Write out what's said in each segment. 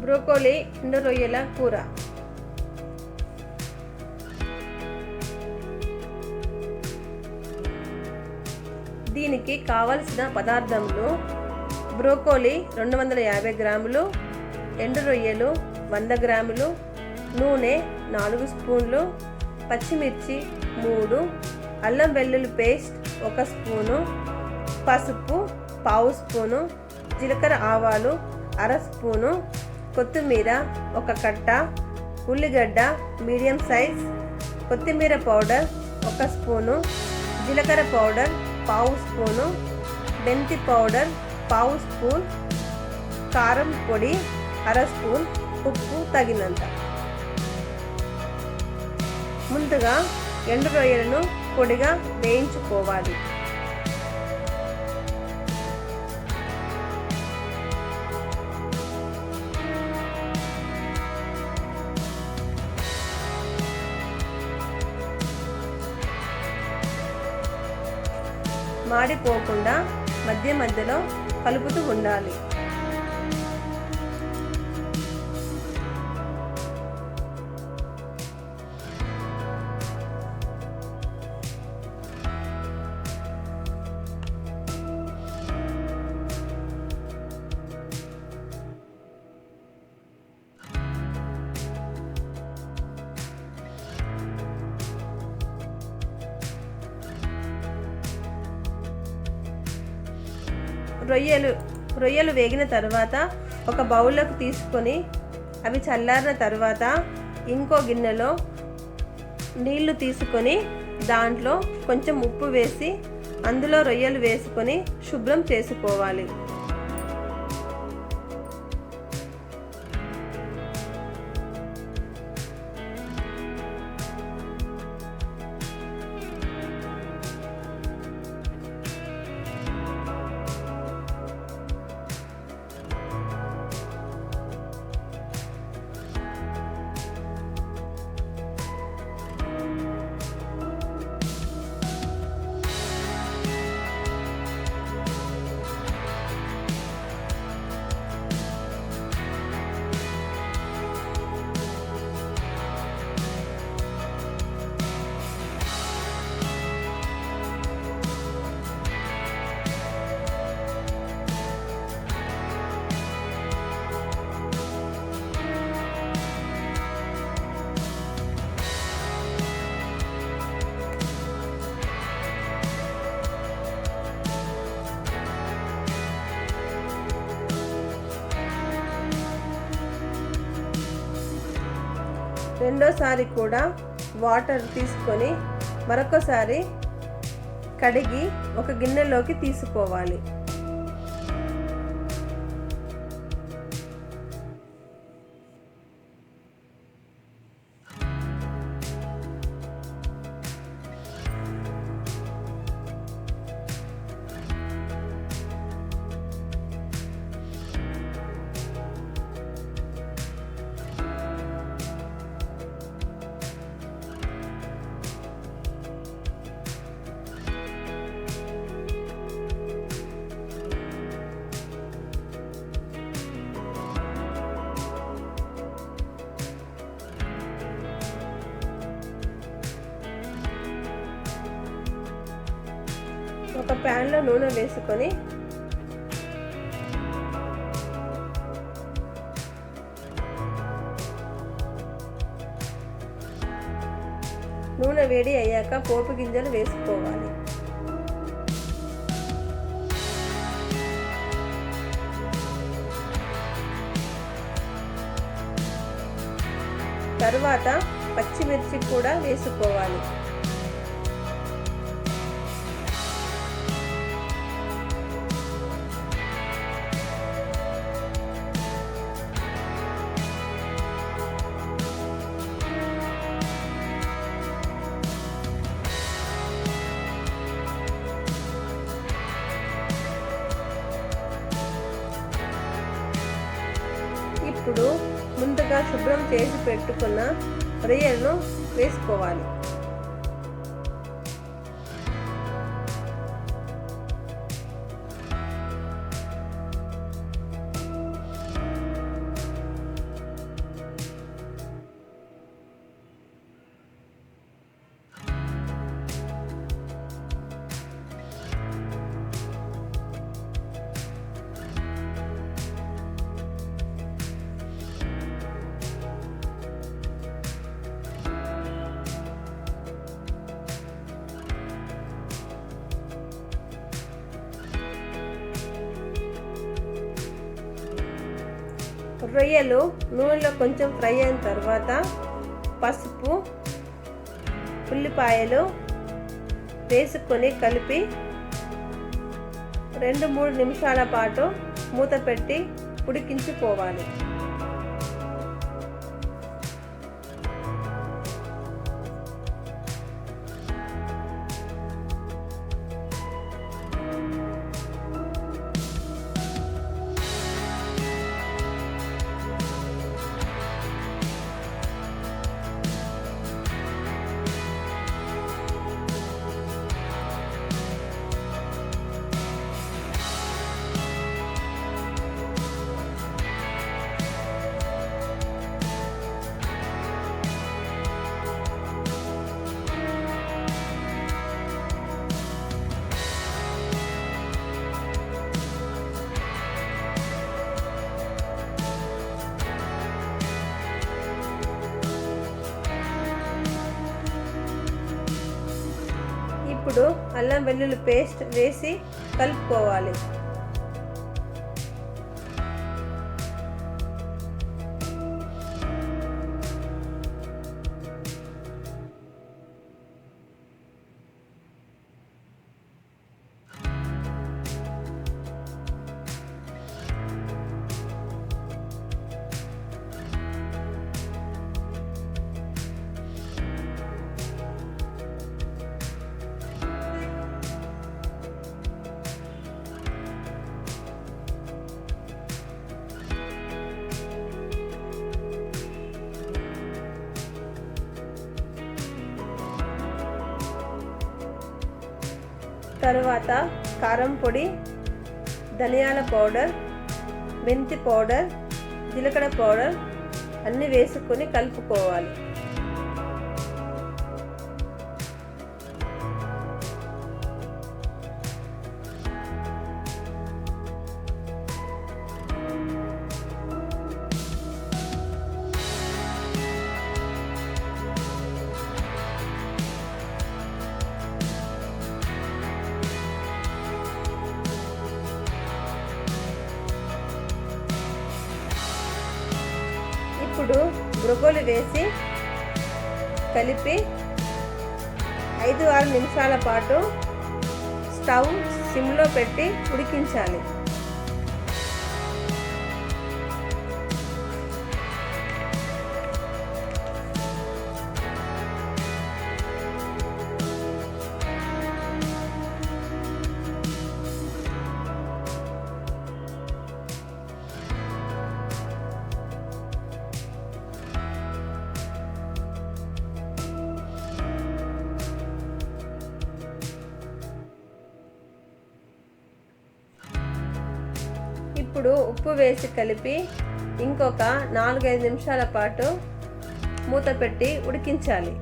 Broccoli ఎండు రొయ్యల కూర. దీనికి కావలసిన పదార్థములు: బ్రోకోలీ 250 గ్రాములు, ఎండు రొయ్యలు 100 గ్రాములు, నూనె 4 స్పూన్లు, పచ్చిమిర్చి 3, అల్లం వెల్లుల్లి పేస్ట్ 1 స్పూను, పసుపు 1/2 స్పూను, జీలకర్ర ఆవాలు 1/2 స్పూను, కొత్తిమీర 1 కట్ట, ఉల్లిగడ్డ మీడియం సైజ్, కొత్తిమీర పౌడర్ 1 స్పూను, జీలకర్ర పౌడర్ 1/2 స్పూను, మెంతి పౌడర్ 1/2 స్పూన్, కారం పొడి 1/2 స్పూన్, ఉప్పు తగినంత. ముందుగా ఎండు రొయ్యలను పొడిగా వేయించుకోవాలి. మాడిపోకుండా మధ్య మధ్యలో కలుపుతూ ఉండాలి. రొయ్యలు వేగిన తర్వాత ఒక బౌల్లోకి తీసుకొని అవి చల్లారిన తర్వాత ఇంకో గిన్నెలో నీళ్లు తీసుకొని దాంట్లో కొంచెం ఉప్పు వేసి అందులో రొయ్యలు వేసుకొని శుభ్రం చేసుకోవాలి. రెండోసారి కూడా వాటర్ తీసుకొని మరొకసారి కడిగి ఒక గిన్నెలోకి తీసుకోవాలి. ఒక ప్యాన్లో నూనె వేసుకొని నూనె వేడి అయ్యాక పోపు గింజలు వేసుకోవాలి. తరువాత పచ్చిమిర్చి కూడా వేసుకోవాలి. ఇప్పుడు ముందుగా శుభ్రం చేసి పెట్టుకున్న రొయ్యలను వేసుకోవాలి. రొయ్యలు నూనెలో కొంచెం ఫ్రై అయిన తర్వాత పసుపు, ఉల్లిపాయలు వేసుకొని కలిపి 2-3 నిమిషాల పాటు మూత పెట్టి ఉడికించుకోవాలి. ఇప్పుడు అల్లం వెల్లుల్లి పేస్ట్ వేసి కలుపుకోవాలి. తరువాత కారం పొడి, ధనియాల పౌడర్, మెంతి పౌడర్, జీలకర్ర పౌడర్ అన్నీ వేసుకొని కలుపుకోవాలి. ఇప్పుడు బ్రోకోలీ వేసి కలిపి 5-6 నిమిషాల పాటు స్టవ్ సిమ్లో పెట్టి ఉడికించాలి. ఇప్పుడు ఉప్పు వేసి కలిపి ఇంకొక 4-5 నిమిషాల పాటు మూత పెట్టి ఉడికించాలి.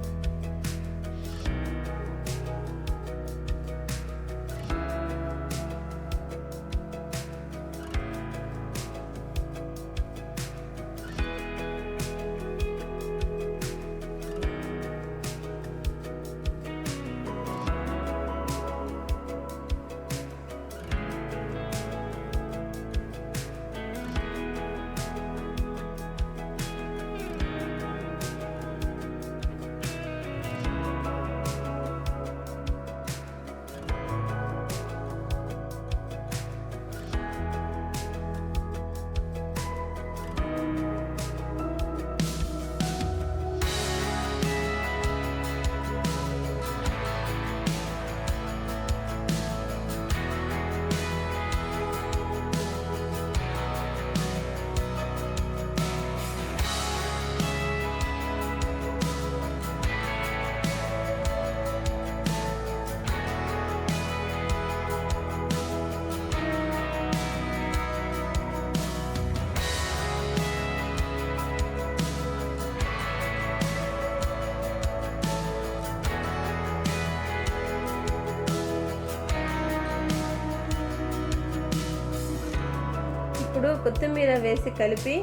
ఇప్పుడు కొత్తిమీర వేసి కలిపి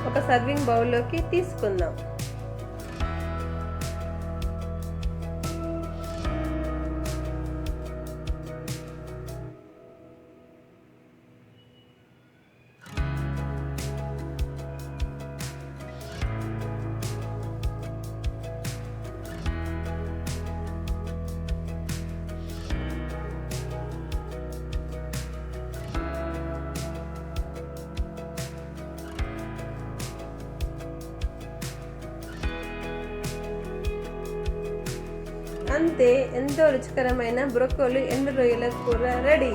ఒక సర్వింగ్ బౌల్లోకి తీసుకుందాం. అంతే, ఎంతో రుచికరమైన బ్రొక్కోలి ఎండు రొయ్యల కూర రెడీ.